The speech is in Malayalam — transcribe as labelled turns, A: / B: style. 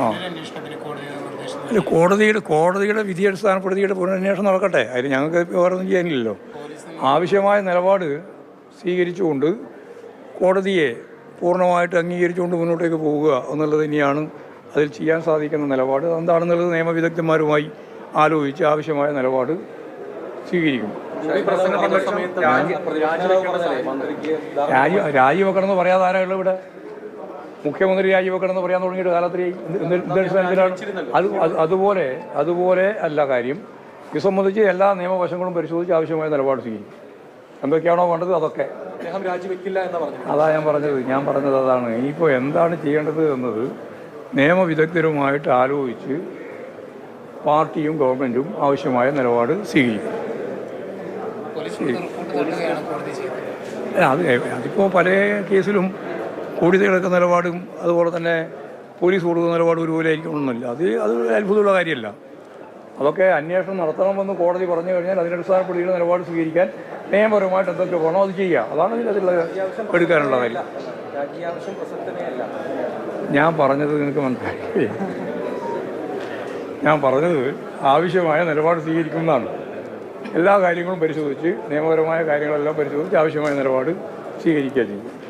A: ആ അല്ല, കോടതിയുടെ വിധി അടിസ്ഥാനപ്പെടുത്തിയിട്ട് പുനരന്വേഷണം നടക്കട്ടെ. അതിന് ഞങ്ങൾക്ക് വേറൊന്നും ചെയ്യാനില്ലല്ലോ. ആവശ്യമായ നിലപാട് സ്വീകരിച്ചുകൊണ്ട് കോടതിയെ പൂർണ്ണമായിട്ട് അംഗീകരിച്ചുകൊണ്ട് മുന്നോട്ടേക്ക് പോവുക എന്നുള്ളത് തന്നെയാണ് അതിൽ ചെയ്യാൻ സാധിക്കുന്ന നിലപാട്. എന്താണെന്നുള്ളത് നിയമവിദഗ്ധന്മാരുമായി ആലോചിച്ച് ആവശ്യമായ നിലപാട് സ്വീകരിക്കും. രാജിവെക്കണമെന്ന് പറയാതെ ആരാളും ഇവിടെ മുഖ്യമന്ത്രി രാജിവെക്കണമെന്ന് പറയാൻ തുടങ്ങിയിട്ട് കാലത്തിലായി അതുപോലെ അല്ല കാര്യം. ഇത് സംബന്ധിച്ച് എല്ലാ നിയമവശങ്ങളും പരിശോധിച്ച് ആവശ്യമായ നിലപാട് സ്വീകരിക്കും. എന്തൊക്കെയാണോ വേണ്ടത് അതൊക്കെ അതാ ഞാൻ പറഞ്ഞത് അതാണ്. ഇനിയിപ്പോൾ എന്താണ് ചെയ്യേണ്ടത് എന്നത് നിയമവിദഗ്ധരുമായിട്ട് ആലോചിച്ച് പാർട്ടിയും ഗവൺമെൻറ്റും ആവശ്യമായ നിലപാട് സ്വീകരിക്കും. അതിപ്പോൾ പല കേസിലും കോടതി എടുക്കുന്ന നിലപാടും അതുപോലെ തന്നെ പോലീസ് കൊടുക്കുന്ന നിലപാടും ഒരുപോലെ ആയിരിക്കണമെന്നില്ല. അത് അത്ഭുതമുള്ള കാര്യമല്ല. അതൊക്കെ അന്വേഷണം നടത്തണമെന്ന് കോടതി പറഞ്ഞു കഴിഞ്ഞാൽ അതിനടിസ്ഥാനപ്പെടുത്തിയുള്ള നിലപാട് സ്വീകരിക്കാൻ നിയമപരമായിട്ട് എന്തൊക്കെ വേണോ അത് ചെയ്യുക. അതാണ് അതിലുള്ള എടുക്കാനുള്ള കാര്യം. ഞാൻ പറഞ്ഞത് നിങ്ങൾക്ക് മനസ്സിലായി. ഞാൻ പറഞ്ഞത് ആവശ്യമായ നിലപാട് സ്വീകരിക്കുന്നതാണ്. എല്ലാ കാര്യങ്ങളും പരിശോധിച്ച് നിയമപരമായ കാര്യങ്ങളെല്ലാം പരിശോധിച്ച് ആവശ്യമായ നിലപാട് സ്വീകരിക്കുക ചെയ്യും.